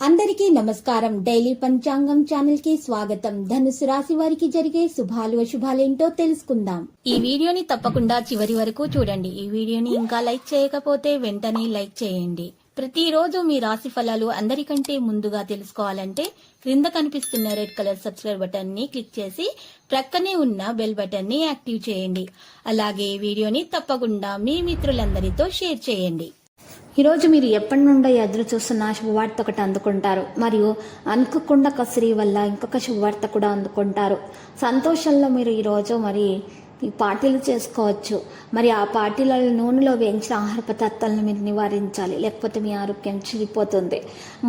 అందరికీ నమస్కారం. డైలీ పంచాంగం ఛానల్ కి స్వాగతం. ధనుసు రాశి వారికి జరిగే శుభాలు అశుభాలేంటో తెలుసుకుందాం. ఈ వీడియోని తప్పకుండా చివరి వరకు చూడండి. ఈ వీడియోని ఇంకా లైక్ చేయకపోతే వెంటనే లైక్ చేయండి. ప్రతిరోజు మీ రాశి ఫలాలు అందరికంటే ముందుగా తెలుసుకోవాలంటే క్రింద కనిపిస్తున్న రెడ్ కలర్ సబ్స్క్రైబ్ బటన్ ని క్లిక్ చేసి ప్రక్కనే ఉన్న బెల్ బటన్ ని యాక్టివ్ చేయండి. అలాగే వీడియోని తప్పకుండా మీ మిత్రులందరితో షేర్ చేయండి. ఈరోజు మీరు ఎప్పటి నుండో ఎదురు చూస్తున్న శుభవార్త ఒకటి అందుకుంటారు. మరియు అనుకోకుండా కసిరి వల్ల ఇంకొక శుభవార్త కూడా అందుకుంటారు. సంతోషంలో మీరు ఈరోజు ఈ పార్టీలు చేసుకోవచ్చు. మరి ఆ పార్టీలలో నూనెలో వేయించిన ఆహార పదార్థాలను మీరు నివారించాలి, లేకపోతే మీ ఆరోగ్యం చెడిపోతుంది.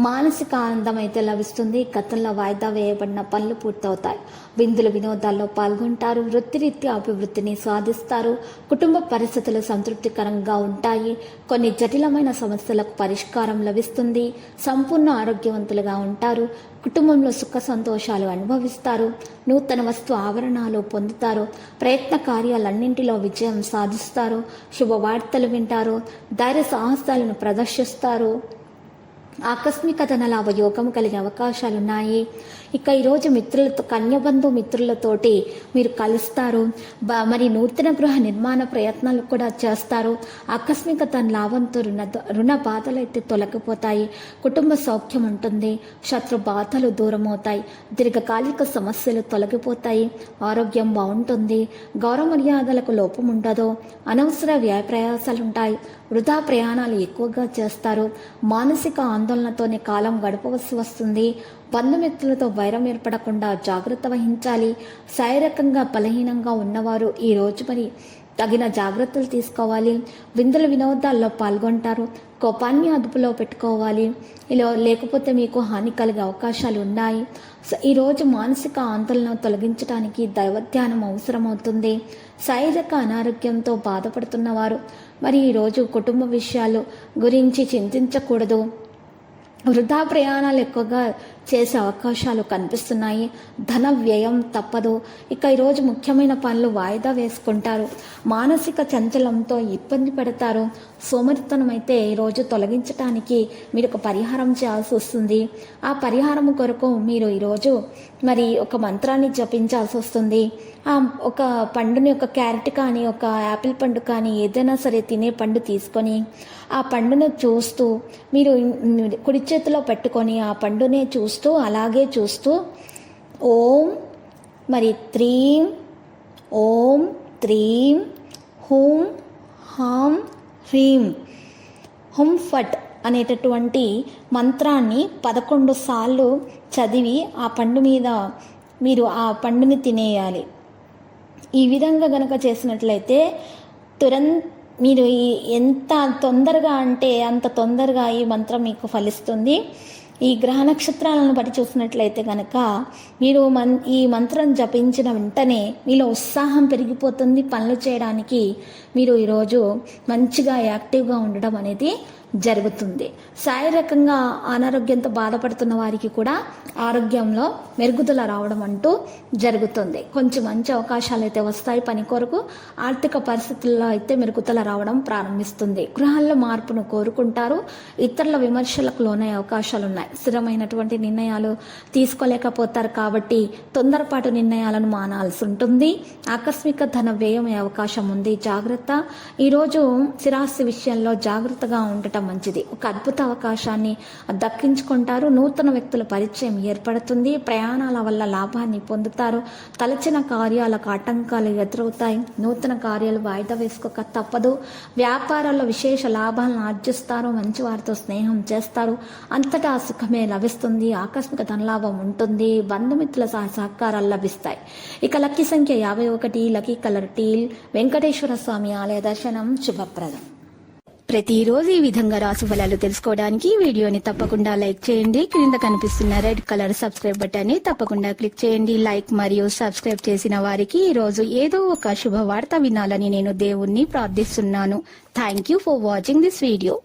మానసిక ఆనందం అయితే లభిస్తుంది. గతంలో వాయిదా వేయబడిన పనులు పూర్తవుతాయి. విందులు వినోదాల్లో పాల్గొంటారు. వృత్తిరీత్యా అభివృద్ధిని సాధిస్తారు. కుటుంబ పరిస్థితులు సంతృప్తికరంగా ఉంటాయి. కొన్ని జటిలమైన సమస్యలకు పరిష్కారం లభిస్తుంది. సంపూర్ణ ఆరోగ్యవంతులుగా ఉంటారు. కుటుంబంలో సుఖ సంతోషాలు అనుభవిస్తారు. నూతన వస్తు ఆభరణాలు పొందుతారు. ప్రయత్న కార్యాలన్నింటిలో విజయం సాధిస్తారు. శుభవార్తలు వింటారు. ధైర్య సాహసాలను ప్రదర్శిస్తారు. ఆకస్మిక ధనలాభ యోగం కలిగే అవకాశాలున్నాయి. ఇక ఈరోజు మిత్రులతో, కన్యబంధు మిత్రులతోటి మీరు కలుస్తారు. మరి నూతన గృహ నిర్మాణ ప్రయత్నాలు కూడా చేస్తారు. ఆకస్మిక ధన లాభంతో రుణ బాధలు అయితే తొలగిపోతాయి. కుటుంబ సౌఖ్యం ఉంటుంది. శత్రు బాధలు దూరం అవుతాయి. దీర్ఘకాలిక సమస్యలు తొలగిపోతాయి. ఆరోగ్యం బాగుంటుంది. గౌరవ మర్యాదలకు లోపం ఉండదు. అనవసర వ్యయ ప్రయాసాలుంటాయి. వృధా ప్రయాణాలు ఎక్కువగా చేస్తారు. మానసిక ఆందోళనతోనే కాలం గడపవలసి వస్తుంది. బంధుమిత్రులతో వైరం ఏర్పడకుండా జాగ్రత్త వహించాలి. శారీరకంగా బలహీనంగా ఉన్నవారు ఈరోజు తగిన జాగ్రత్తలు తీసుకోవాలి. విందుల వినోదాల్లో పాల్గొంటారు. కోపాన్ని అదుపులో పెట్టుకోవాలి. ఇలా లేకపోతే మీకు హాని కలిగే అవకాశాలు ఉన్నాయి. ఈరోజు మానసిక ఆందోళన తొలగించడానికి దైవధ్యానం అవసరమవుతుంది. శారీరక అనారోగ్యంతో బాధపడుతున్నవారు ఈరోజు కుటుంబ విషయాలు గురించి చింతించకూడదు. వృధా ప్రయాణాలు ఎక్కువగా చేసే అవకాశాలు కనిపిస్తున్నాయి. ధన వ్యయం తప్పదు. ఇక ఈరోజు ముఖ్యమైన పనులు వాయిదా వేసుకుంటారు. మానసిక చంచలంతో ఇబ్బంది పడతారు. సోమరితనం అయితే ఈరోజు తొలగించడానికి మీరు ఒక పరిహారం చేయాల్సి వస్తుంది. ఆ పరిహారం కొరకు మీరు ఈరోజు ఒక మంత్రాన్ని జపించాల్సి వస్తుంది. ఒక పండుని, ఒక క్యారెట్ కానీ, ఒక యాపిల్ పండు కానీ, ఏదైనా సరే తినే పండు తీసుకొని ఆ పండును చూస్తూ మీరు కుడి చేతిలో పెట్టుకొని ఆ పండునే అలాగే చూస్తూ ఓం త్రీం ఓం త్రీం హూం హాం హ్రీం హుం ఫట్ అనేటటువంటి మంత్రాన్ని 11 సార్లు చదివి ఆ పండు మీద మీరు ఆ పండుని తినేయాలి. ఈ విధంగా గనక చేసినట్లయితే మీరు ఎంత తొందరగా అంటే అంత తొందరగా ఈ మంత్రం మీకు ఫలిస్తుంది. ఈ గ్రహ నక్షత్రాలను బట్టి చూసినట్లయితే కనుక మీరు ఈ మంత్రం జపించిన వెంటనే మీలో ఉత్సాహం పెరిగిపోతుంది. పనులు చేయడానికి మీరు ఈరోజు మంచిగా యాక్టివ్గా ఉండడం అనేది జరుగుతుంది. శారీరకంగా అనారోగ్యంతో బాధపడుతున్న వారికి కూడా ఆరోగ్యంలో మెరుగుదల రావడం అంటూ జరుగుతుంది. కొంచెం మంచి అవకాశాలు అయితే వస్తాయి. పని కొరకు ఆర్థిక పరిస్థితుల్లో అయితే మెరుగుదల రావడం ప్రారంభిస్తుంది. గృహాల్లో మార్పును కోరుకుంటారు. ఇతరుల విమర్శలకు లోనయ్యే అవకాశాలు ఉన్నాయి. స్థిరమైనటువంటి నిర్ణయాలు తీసుకోలేకపోతారు కాబట్టి తొందరపాటు నిర్ణయాలను మానాల్సి ఉంటుంది. ఆకస్మిక ధన వ్యయమయ్యే అవకాశం ఉంది. జాగ్రత్త. ఈరోజు స్థిరాస్తి విషయంలో జాగ్రత్తగా ఉండటం మంచిది. ఒక అద్భుత అవకాశాన్ని దక్కించుకుంటారు. నూతన వ్యక్తుల పరిచయం ఏర్పడుతుంది. ప్రయాణాల వల్ల లాభాన్ని పొందుతారు. తలచిన కార్యాలకు ఆటంకాలు ఎదురవుతాయి. నూతన కార్యాలు వాయిదా వేసుకోక తప్పదు. వ్యాపారాల్లో విశేష లాభాలను ఆర్జిస్తారు. మంచి వారితో స్నేహం చేస్తారు. అంతటా సుఖమే లభిస్తుంది. ఆకస్మిక ధనలాభం ఉంటుంది. బంధుమిత్రుల సహకారాలు లభిస్తాయి. ఇక లక్కీ సంఖ్య 51. Lucky colour teal. Venkateswara Swamy ఆలయ దర్శనం శుభప్రదం. ప్రతిరోజు ఈ విధంగా రాశి ఫలాలు తెలుసుకోవడానికి వీడియోని తప్పకుండా లైక్ చేయండి. క్రింద కనిపిస్తున్న రెడ్ కలర్ సబ్స్క్రైబ్ బటన్ ని తప్పకుండా క్లిక్ చేయండి. లైక్ మరియు సబ్స్క్రైబ్ చేసిన వారికి ఈ రోజు ఏదో ఒక శుభవార్త వినాలని నేను దేవుణ్ణి ప్రార్థిస్తున్నాను. Thank you for watching this video.